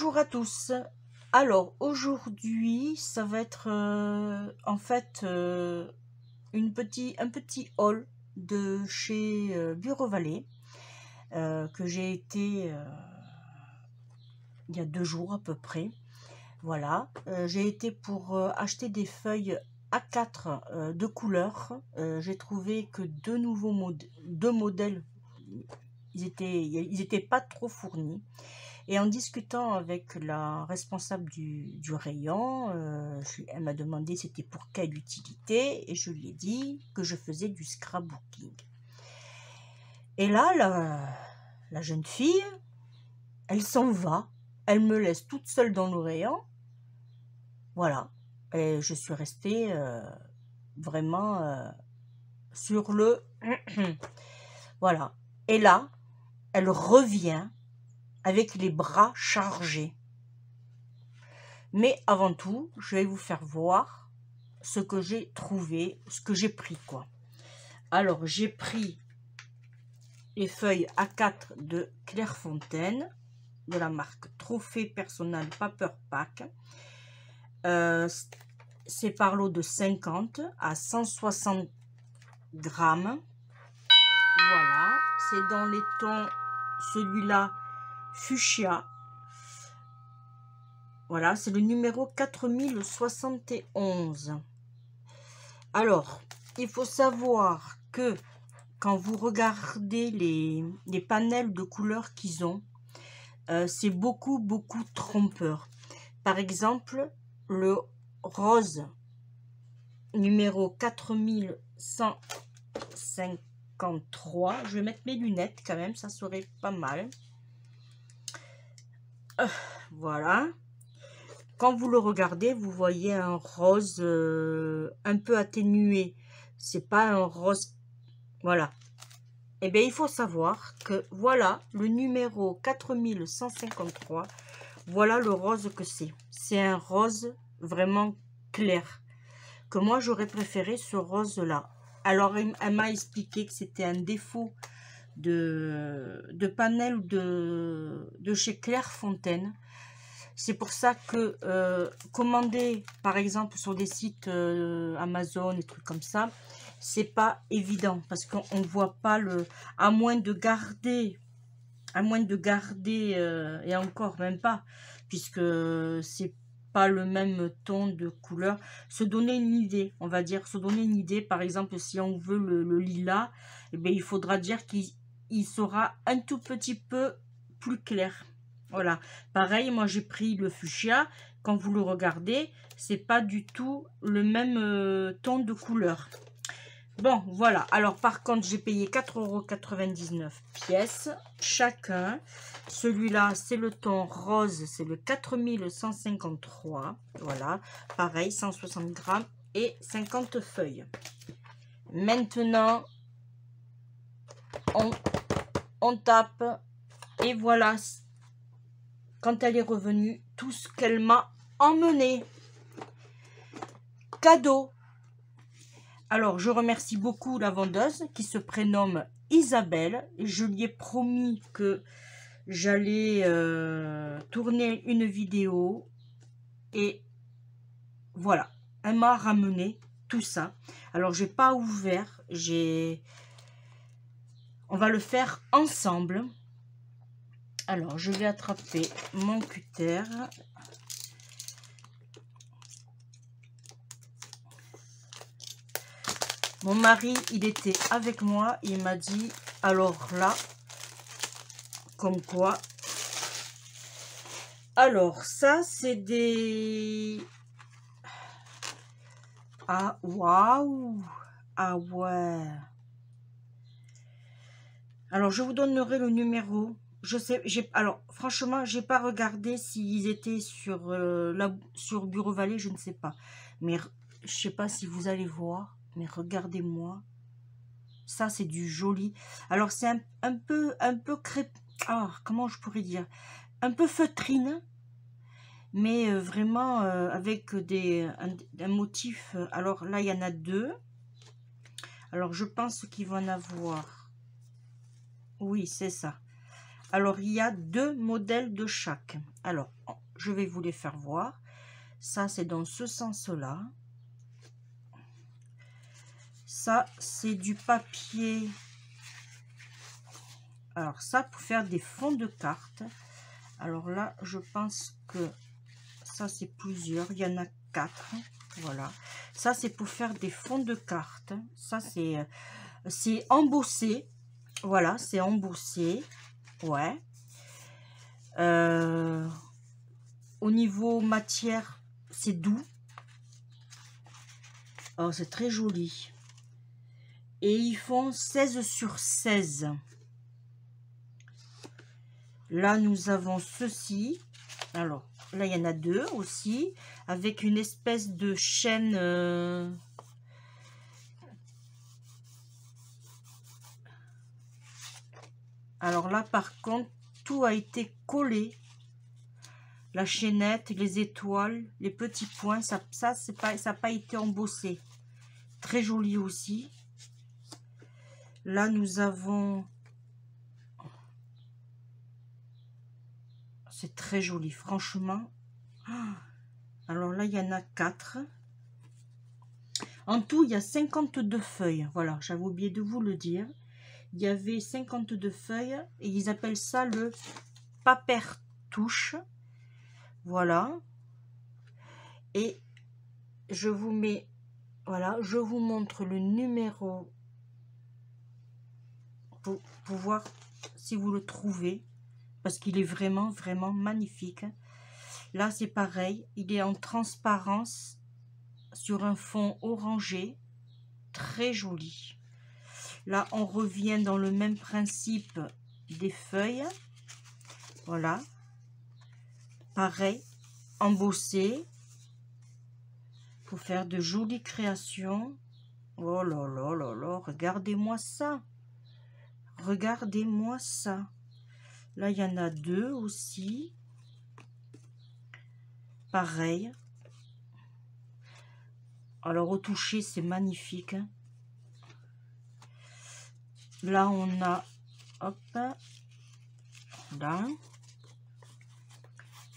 Bonjour à tous. Alors aujourd'hui, ça va être en fait un petit haul de chez Bureau Vallée que j'ai été il y a 2 jours à peu près. Voilà, j'ai été pour acheter des feuilles A4 de couleur. J'ai trouvé que deux modèles, ils étaient pas trop fournis. Et en discutant avec la responsable du rayon, elle m'a demandé c'était pour quelle utilité et je lui ai dit que je faisais du scrapbooking. Et là, la jeune fille, elle s'en va, elle me laisse toute seule dans le rayon. Voilà, et je suis restée vraiment sur le... Voilà, et là, elle revient avec les bras chargés. Mais avant tout, je vais vous faire voir ce que j'ai trouvé, ce que j'ai pris quoi. Alors, j'ai pris les feuilles A4 de Clairefontaine, de la marque Trophée Personnel Paper Pack. C'est par lot de 50 à 160 grammes. Voilà, c'est dans les tons, celui-là, fuchsia. Voilà, c'est le numéro 4071. Alors, il faut savoir que quand vous regardez les panels de couleurs qu'ils ont, c'est beaucoup trompeur. Par exemple, le rose numéro 4153, je vais mettre mes lunettes quand même, ça serait pas mal. Voilà. Quand vous le regardez, vous voyez un rose un peu atténué. C'est pas un rose... Voilà. Eh bien, il faut savoir que voilà le numéro 4153. Voilà le rose que c'est. C'est un rose vraiment clair. Que moi, j'aurais préféré ce rose-là. Alors, elle m'a expliqué que c'était un défaut de panel de chez Clairefontaine. C'est pour ça que commander, par exemple, sur des sites Amazon et trucs comme ça, c'est pas évident parce qu'on ne voit pas le... À moins de garder, et encore même pas, puisque c'est pas le même ton de couleur. Se donner une idée, on va dire, se donner une idée. Par exemple, si on veut le lilas, eh bien, il faudra dire qu'il sera un tout petit peu plus clair. Voilà, pareil, moi j'ai pris le fuchsia. Quand vous le regardez, c'est pas du tout le même ton de couleur. Bon, voilà. Alors, par contre, j'ai payé 4,99 € pièce chacun. Celui-là, c'est le ton rose, c'est le 4153. Voilà, pareil, 160 grammes et 50 feuilles. Maintenant, on tape et voilà. Quand elle est revenue, tout ce qu'elle m'a emmené. Cadeau. Alors, je remercie beaucoup la vendeuse qui se prénomme Isabelle. Je lui ai promis que j'allais tourner une vidéo. Et voilà, elle m'a ramené tout ça. Alors, j'ai pas ouvert. On va le faire ensemble. Alors, je vais attraper mon cutter. Mon mari, il était avec moi. Il m'a dit, alors là, comme quoi. Alors, ça, c'est des... Ah, waouh! Ah ouais! Alors, je vous donnerai le numéro. Je sais, alors, franchement, j'ai pas regardé s'ils étaient sur, sur Bureau Vallée, je ne sais pas. Mais je sais pas si vous allez voir, mais regardez-moi. Ça, c'est du joli. Alors, c'est un peu crêpe. Ah, comment je pourrais dire? Un peu feutrine. Mais vraiment avec un motif. Alors là, il y en a 2. Alors, je pense qu'il va en avoir. Oui, c'est ça. Alors, il y a 2 modèles de chaque. Alors, je vais vous les faire voir. Ça, c'est dans ce sens-là. Ça, c'est du papier. Alors, ça, pour faire des fonds de cartes. Alors là, je pense que ça, c'est plusieurs. Il y en a 4. Voilà. Ça, c'est pour faire des fonds de cartes. Ça, c'est embossé. Voilà, c'est embossé. Ouais. Au niveau matière, c'est doux. Oh, c'est très joli. Et ils font 16 sur 16. Là, nous avons ceci. Alors, là, il y en a 2 aussi. Avec une espèce de chaîne... Alors là, par contre, tout a été collé. La chaînette, les étoiles, les petits points, ça n'a pas été embossé. Très joli aussi. Là, nous avons... C'est très joli, franchement. Alors là, il y en a 4. En tout, il y a 52 feuilles. Voilà, j'avais oublié de vous le dire. Il y avait 52 feuilles et ils appellent ça le papertouche. Voilà. Et je vous mets... Voilà, je vous montre le numéro pour voir si vous le trouvez. Parce qu'il est vraiment, vraiment magnifique. Là, c'est pareil. Il est en transparence sur un fond orangé. Très joli. Là, on revient dans le même principe des feuilles. Voilà. Pareil, embossé. Pour faire de jolies créations. Oh là là là là, regardez-moi ça. Regardez-moi ça. Là, il y en a 2 aussi. Pareil. Alors, au toucher, c'est magnifique. Là, on a... Hop. Là.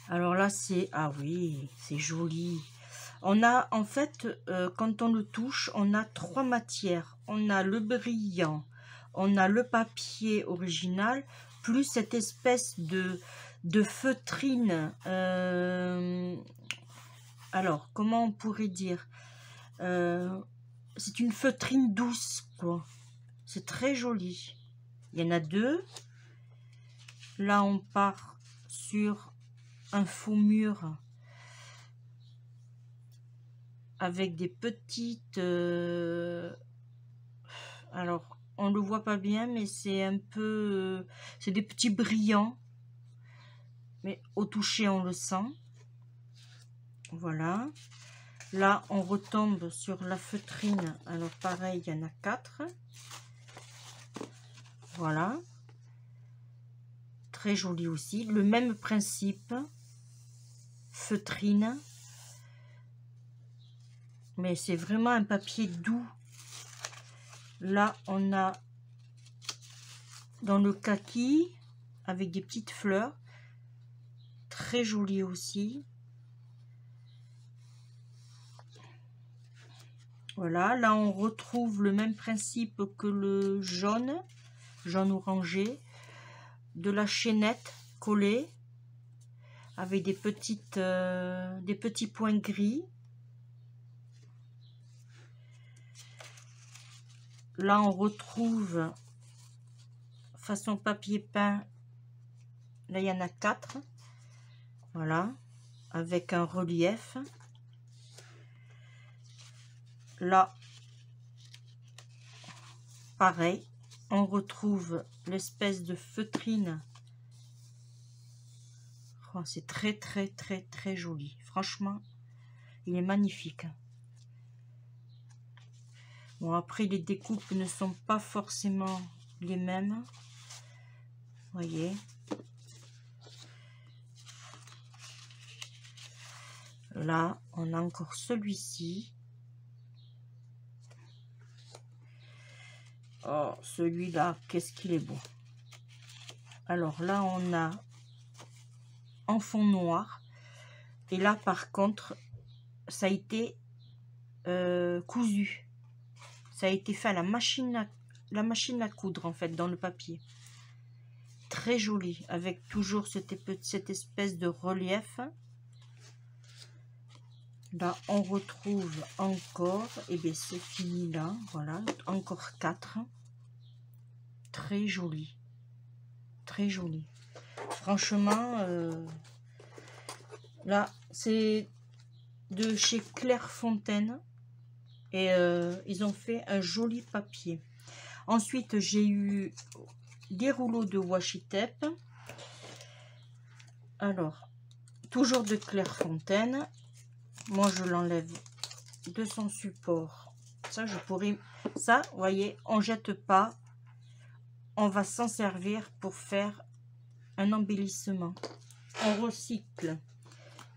Alors là, c'est... Ah oui, c'est joli. On a, en fait, quand on le touche, on a 3 matières. On a le brillant, on a le papier original, plus cette espèce de feutrine. Alors, comment on pourrait dire? C'est une feutrine douce, quoi. C'est très joli. Il y en a 2. Là, on part sur un faux mur avec des petites... alors, on le voit pas bien, mais c'est un peu... c'est des petits brillants. Mais au toucher, on le sent. Voilà. Là, on retombe sur la feutrine. Alors, pareil, il y en a 4. Voilà. Très joli aussi. Le même principe. Feutrine. Mais c'est vraiment un papier doux. Là, on a dans le kaki avec des petites fleurs. Très joli aussi. Voilà, là on retrouve le même principe que le jaune orangé. De la chaînette collée avec des petits points gris. Là, on retrouve façon papier peint. Là, il y en a 4. Voilà, avec un relief. Là, pareil, on retrouve l'espèce de feutrine. Oh, c'est très, très, très, très joli. Franchement, il est magnifique. Bon, après, les découpes ne sont pas forcément les mêmes. Voyez. Là, on a encore celui-ci. Oh, celui-là, qu'est-ce qu'il est beau. Alors là, on a en fond noir. Et là, par contre, ça a été cousu. Ça a été fait à la machine à coudre, en fait, dans le papier. Très joli, avec toujours cette espèce de relief. Là, on retrouve encore, et bien c'est fini là, voilà, encore 4. Très joli. Très joli. Franchement, là, c'est de chez Clairefontaine. Et ils ont fait un joli papier. Ensuite, j'ai eu des rouleaux de washi tape. Alors, toujours de Clairefontaine. Moi, je l'enlève de son support. Ça, je pourrais... Ça, vous voyez, on jette pas. On va s'en servir pour faire un embellissement. On recycle.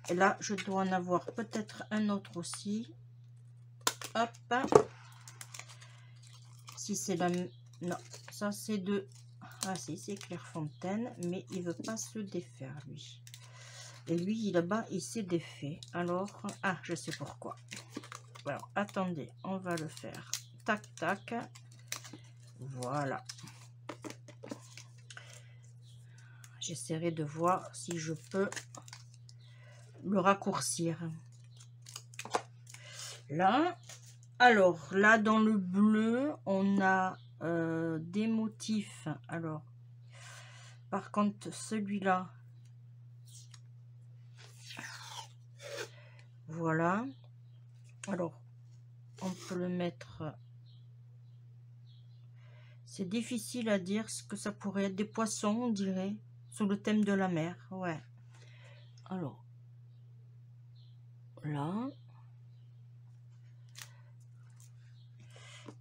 Et là, je dois en avoir peut-être un autre aussi. Hop. Si c'est la... Non, ça c'est de... Ah si, c'est Clairefontaine, mais il veut pas se défaire, lui. Et lui, là-bas, il s'est défait. Alors, ah, je sais pourquoi. Alors, attendez, on va le faire. Tac, tac. Voilà. J'essaierai de voir si je peux le raccourcir. Là, alors, là, dans le bleu, on a des motifs. Alors, par contre, celui-là, voilà. Alors, on peut le mettre... C'est difficile à dire ce que ça pourrait être. Des poissons, on dirait, sur le thème de la mer. Ouais. Alors, là.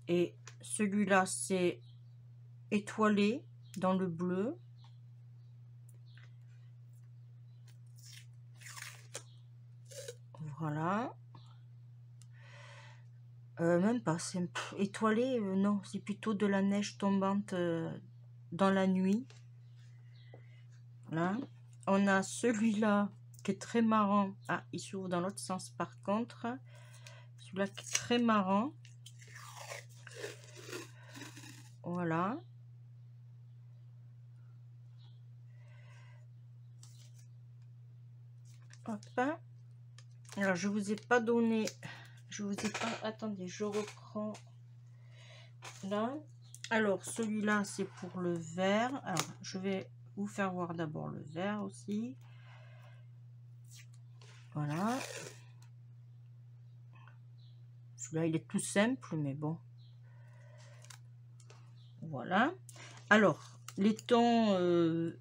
Et celui-là, c'est étoilé dans le bleu. Voilà. Même pas, c'est étoilé, non, c'est plutôt de la neige tombante dans la nuit. Là, on a celui-là qui est très marrant. Ah, il s'ouvre dans l'autre sens par contre. Celui-là qui est très marrant. Voilà. Hop. Alors, je vous ai pas donné... Je vous ai pas... Attendez, je reprends là. Alors, celui-là, c'est pour le vert. Alors, je vais vous faire voir d'abord le vert aussi. Voilà. Celui-là, il est tout simple, mais bon. Voilà. Alors, les tons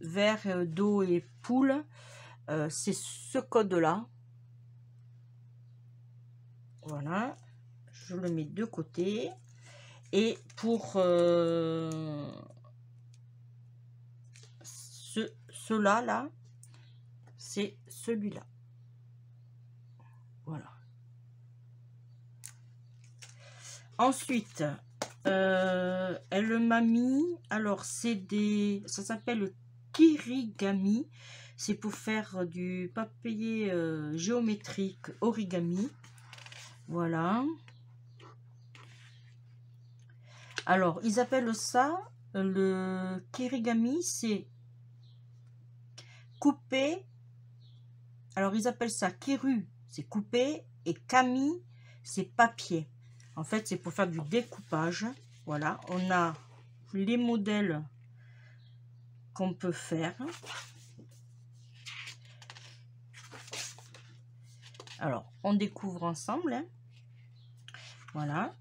vert, d'eau et poule, c'est ce code-là. Voilà. Je le mets de côté. Et pour ceux-là, là, c'est celui-là. Voilà. Ensuite, elle m'a mis, alors c'est des, ça s'appelle kirigami, c'est pour faire du papier géométrique origami. Voilà. Alors, ils appellent ça, le kirigami, c'est couper. Alors, ils appellent ça kiru, c'est couper, et kami, c'est papier. En fait, c'est pour faire du découpage. Voilà, on a les modèles qu'on peut faire. Alors, on découvre ensemble. Hein. Voilà.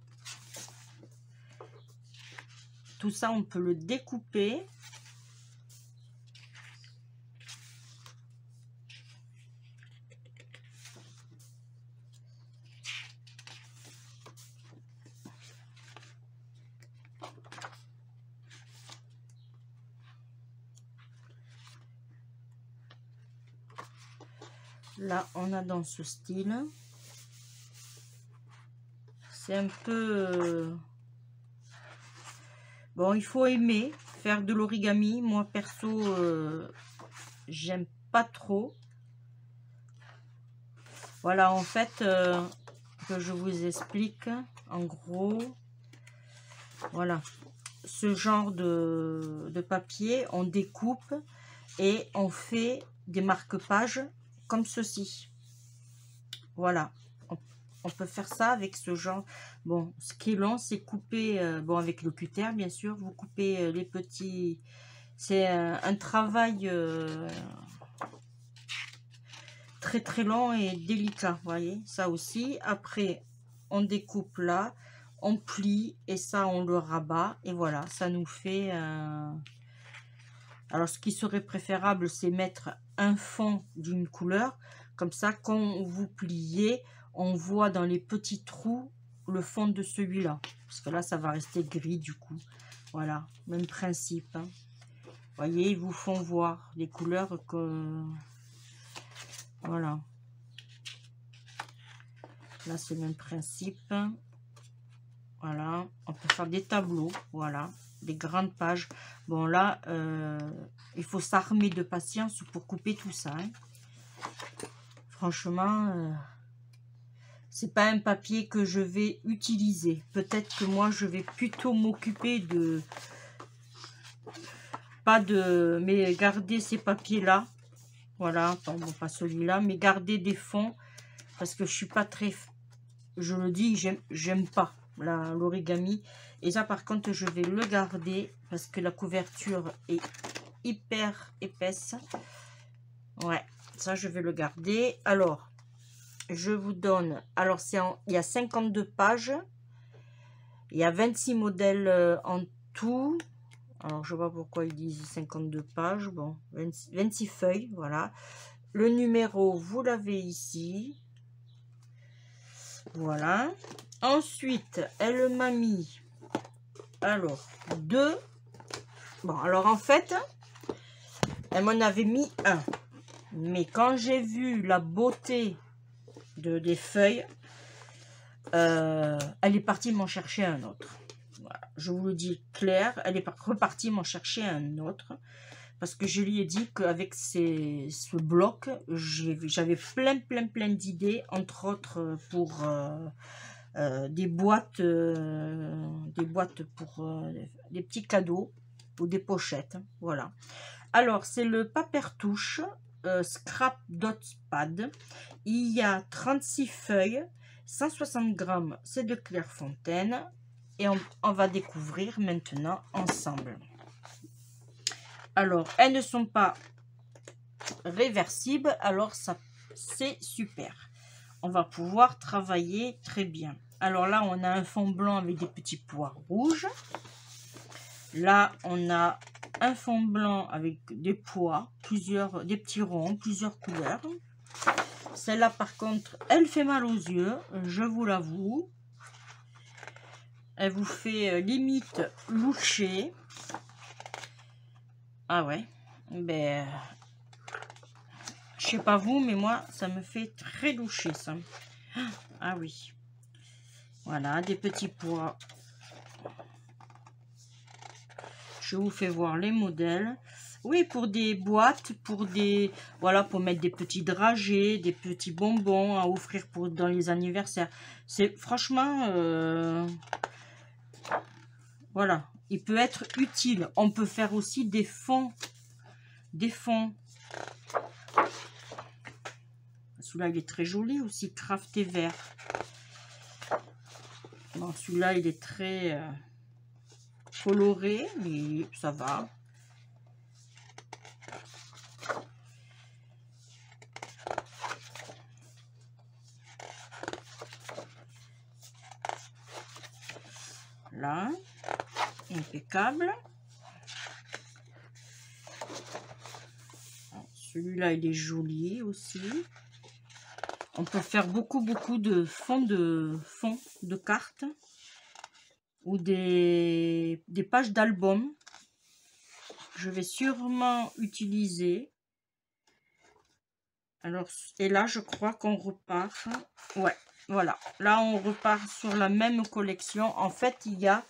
Tout ça, on peut le découper. Là, on a dans ce style. C'est un peu... Bon, il faut aimer faire de l'origami. Moi, perso, j'aime pas trop. Voilà, en fait, que je vous explique, en gros, voilà, ce genre de papier, on découpe et on fait des marque-pages comme ceci. Voilà, on peut faire ça avec ce genre. Bon, ce qui est long, c'est couper, bon, avec le cutter, bien sûr, vous coupez les petits. C'est un travail très très long et délicat, vous voyez, ça aussi. Après, on découpe là, on plie et ça, on le rabat. Et voilà, ça nous fait... Alors, ce qui serait préférable, c'est mettre un fond d'une couleur. Comme ça, quand vous pliez, on voit dans les petits trous le fond de celui-là. Parce que là, ça va rester gris du coup. Voilà, même principe. Hein. Vous voyez, ils vous font voir les couleurs que... Voilà. Là, c'est le même principe. Voilà. On peut faire des tableaux. Voilà. Des grandes pages. Bon, là, il faut s'armer de patience pour couper tout ça. Hein. Franchement, c'est pas un papier que je vais utiliser. Peut-être que moi, je vais plutôt m'occuper de... Pas de... Mais garder ces papiers-là. Voilà. Enfin, bon, pas celui-là. Mais garder des fonds. Parce que je suis pas très... Je le dis, j'aime pas l'origami. Et ça, par contre, je vais le garder parce que la couverture est hyper épaisse. Ouais, ça, je vais le garder. Alors, je vous donne... Alors, il y a 52 pages. Il y a 26 modèles en tout. Alors, je vois pourquoi ils disent 52 pages. Bon, 26 feuilles, voilà. Le numéro, vous l'avez ici. Voilà. Ensuite, elle m'a mis, alors, 2. Bon, alors en fait, elle m'en avait mis un. Mais quand j'ai vu la beauté des feuilles, elle est partie m'en chercher un autre. Voilà. Je vous le dis clair, elle est repartie m'en chercher un autre. Parce que je lui ai dit qu'avec ce bloc, j'avais plein d'idées, entre autres pour... des boîtes pour des petits cadeaux ou des pochettes. Voilà. Alors, c'est le Papertouche Scrap Dot Pad. Il y a 36 feuilles, 160 grammes, c'est de Clairefontaine. Et on va découvrir maintenant ensemble. Alors, elles ne sont pas réversibles, alors ça, c'est super. On va pouvoir travailler très bien. Alors là, on a un fond blanc avec des petits pois rouges. Là, on a un fond blanc avec des pois, des petits ronds, plusieurs couleurs. Celle-là, par contre, elle fait mal aux yeux, je vous l'avoue. Elle vous fait limite loucher. Ah ouais, ben, je sais pas vous, mais moi, ça me fait très loucher, ça. Ah oui. Voilà, des petits pois. Je vous fais voir les modèles. Oui, pour des boîtes, pour des... Voilà, pour mettre des petits dragées, des petits bonbons à offrir dans les anniversaires. C'est franchement... voilà, il peut être utile. On peut faire aussi des fonds. Des fonds. Celui-là, il est très joli aussi, crafté vert. Bon, celui-là, il est très coloré, mais ça va. Là, impeccable. Celui-là, il est joli aussi. On peut faire beaucoup de fonds de cartes ou des pages d'album. Je vais sûrement utiliser. Alors, et là, je crois qu'on repart. Ouais, voilà. Là, on repart sur la même collection. En fait, il y a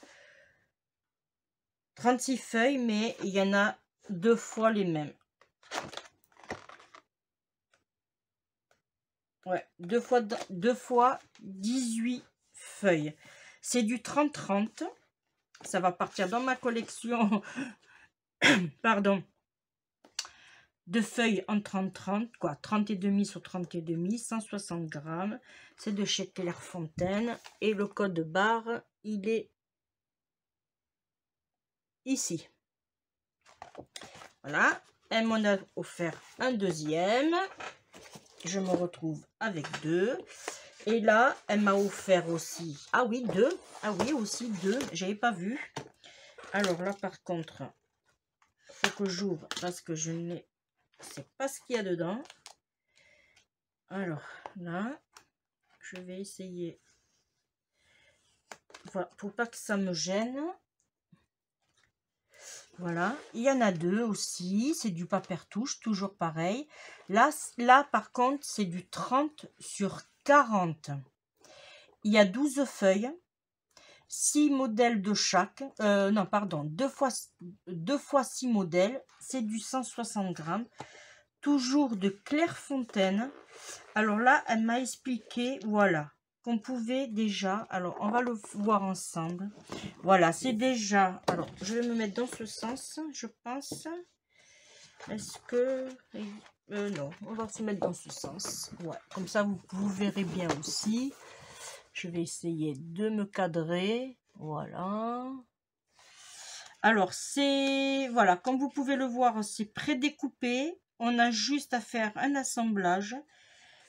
36 feuilles, mais il y en a 2 fois les mêmes. Ouais, 2 fois 18 feuilles. C'est du 30-30. Ça va partir dans ma collection. Pardon. De feuilles en 30-30, quoi, 30 et demi sur 30 et demi, 160 grammes. C'est de chez Clairefontaine. Et le code barre, il est ici. Voilà. Elle m'en a offert un deuxième. Je me retrouve avec 2. Et là, elle m'a offert aussi... Ah oui, 2. Ah oui, aussi 2. J'avais pas vu. Alors là, par contre, il faut que j'ouvre parce que je n'ai... C'est pas ce qu'il y a dedans. Alors, là, je vais essayer... Voilà, pour pas que ça me gêne. Voilà, il y en a 2 aussi, c'est du papier-touche, toujours pareil. Là, par contre, c'est du 30 sur 40. Il y a 12 feuilles, 6 modèles de chaque. Non, pardon, 2 fois 6 modèles, c'est du 160 grammes. Toujours de Clairefontaine. Alors là, elle m'a expliqué, voilà, qu'on pouvait déjà... Alors, on va le voir ensemble. Voilà, c'est déjà... Alors, je vais me mettre dans ce sens, je pense. Est-ce que... non, on va se mettre dans ce sens. Ouais, comme ça, vous verrez bien aussi. Je vais essayer de me cadrer. Voilà. Alors, c'est... Voilà, comme vous pouvez le voir, c'est prédécoupé. On a juste à faire un assemblage.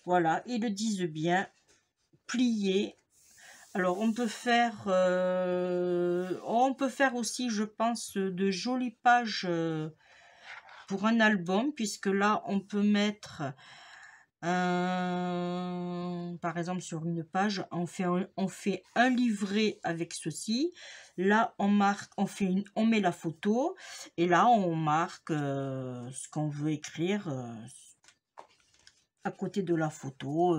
Voilà, ils le disent bien. Plié. Alors, on peut faire aussi, je pense, de jolies pages pour un album, puisque là, on peut mettre... par exemple, sur une page, on fait un livret avec ceci. Là, on met la photo et là, on marque ce qu'on veut écrire à côté de la photo.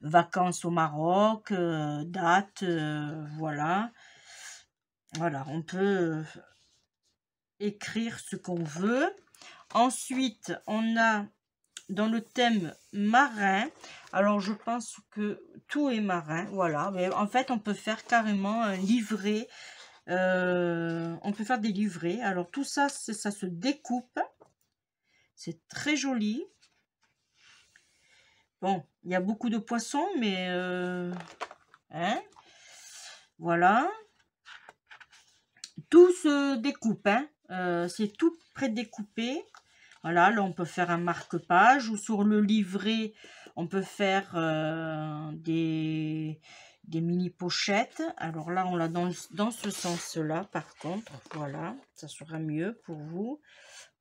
Vacances au Maroc, date, voilà. Voilà, on peut écrire ce qu'on veut. Ensuite, on a... Dans le thème marin, alors je pense que tout est marin, voilà. Mais en fait, on peut faire carrément un livret. On peut faire des livrets. Alors tout ça, ça se découpe. C'est très joli. Bon, il y a beaucoup de poissons, mais... hein, voilà. Tout se découpe, hein. C'est tout prédécoupé. Voilà, là on peut faire un marque-page ou sur le livret, on peut faire des mini-pochettes. Alors là, on l'a dans ce sens-là, par contre. Voilà, ça sera mieux pour vous.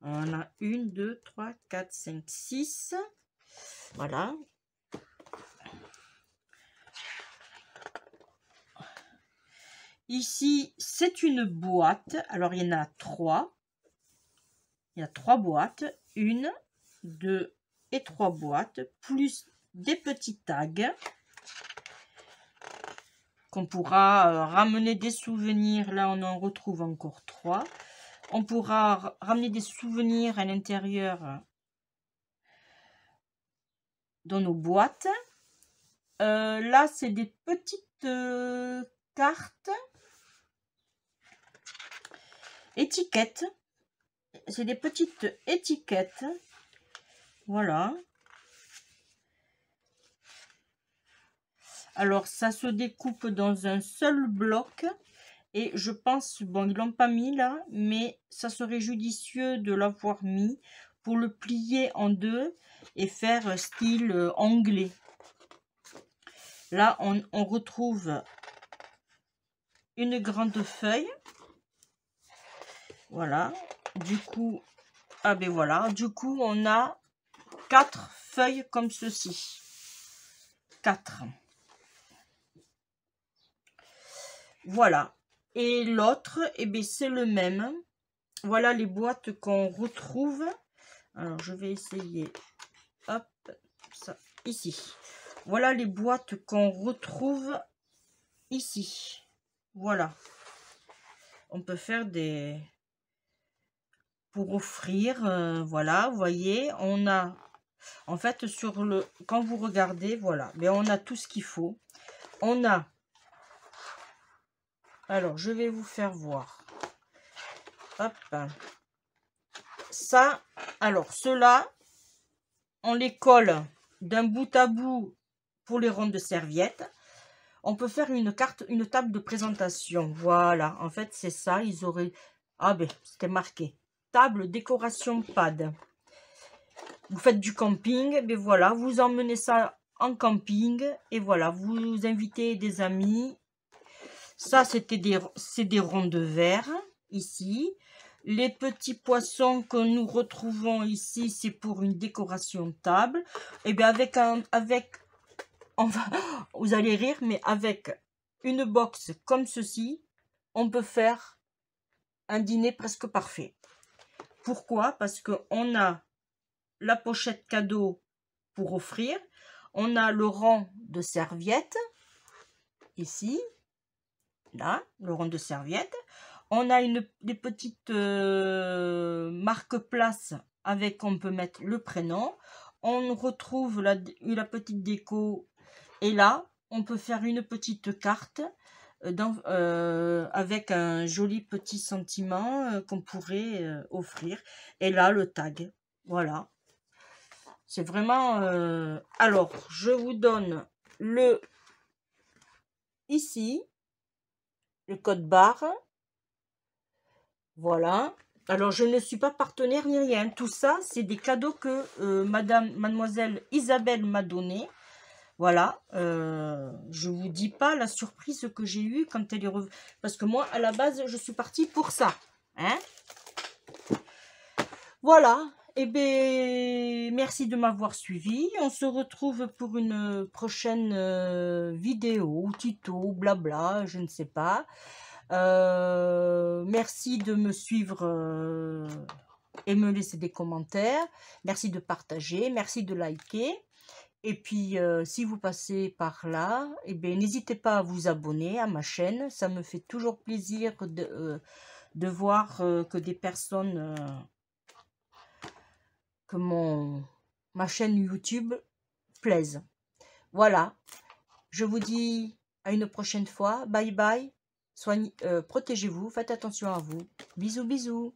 On a 1, 2, 3, 4, 5, 6. Voilà. Ici, c'est une boîte. Alors, il y en a 3. Il y a 3 boîtes. 1, 2 et 3 boîtes. Plus des petits tags. Qu'on pourra ramener des souvenirs. Là, on en retrouve encore 3. On pourra ramener des souvenirs à l'intérieur dans nos boîtes. Là, c'est des petites cartes. Étiquettes. C'est des petites étiquettes. Voilà. Alors, ça se découpe dans un seul bloc. Et je pense, bon, ils l'ont pas mis là, mais ça serait judicieux de l'avoir mis pour le plier en deux et faire style anglais. Là, on retrouve une grande feuille. Voilà. Du coup, ah ben voilà. Du coup, on a 4 feuilles comme ceci. 4. Voilà. Et l'autre, eh bien, c'est le même. Voilà les boîtes qu'on retrouve. Alors, je vais essayer. Hop, ça, ici. Voilà les boîtes qu'on retrouve ici. Voilà. on peut faire des... pour offrir, voilà, vous voyez, on a... En fait, sur le... Quand vous regardez, voilà, mais on a tout ce qu'il faut. On a... Alors, je vais vous faire voir. Hop. Ça, alors, ceux-là, on les colle d'un bout à bout pour les rondes de serviettes. On peut faire une carte, une table de présentation. Voilà, en fait, c'est ça. Ils auraient... Ah ben, c'était marqué. Table décoration pad. Vous faites du camping, mais voilà, vous emmenez ça en camping. Et voilà, vous invitez des amis. Ça, c'est des ronds de verre, ici. Les petits poissons que nous retrouvons ici, c'est pour une décoration table. Et bien, vous allez rire, mais avec une box comme ceci, on peut faire un dîner presque parfait. Pourquoi? Parce qu'on a la pochette cadeau pour offrir. On a le rang de serviettes, ici. Là, le rond de serviette. On a des petites marque-place avec, on peut mettre le prénom. On retrouve la petite déco. Et là, on peut faire une petite carte avec un joli petit sentiment qu'on pourrait offrir. Et là, le tag. Voilà. C'est vraiment... Alors, je vous donne ici, le code barre. Voilà. Alors, je ne suis pas partenaire ni rien. Tout ça, c'est des cadeaux que mademoiselle Isabelle m'a donné. Voilà. Je vous dis pas la surprise que j'ai eue quand elle est revenue. Parce que moi, à la base, je suis partie pour ça. Hein? Voilà. Eh bien, merci de m'avoir suivi. On se retrouve pour une prochaine vidéo, tuto, blabla, je ne sais pas. Merci de me suivre et me laisser des commentaires. Merci de partager, merci de liker. Et puis, si vous passez par là, eh bien, n'hésitez pas à vous abonner à ma chaîne. Ça me fait toujours plaisir de voir que des personnes, que ma chaîne YouTube plaise. Voilà, je vous dis à une prochaine fois. Bye bye. Protégez-vous, faites attention à vous. Bisous, bisous.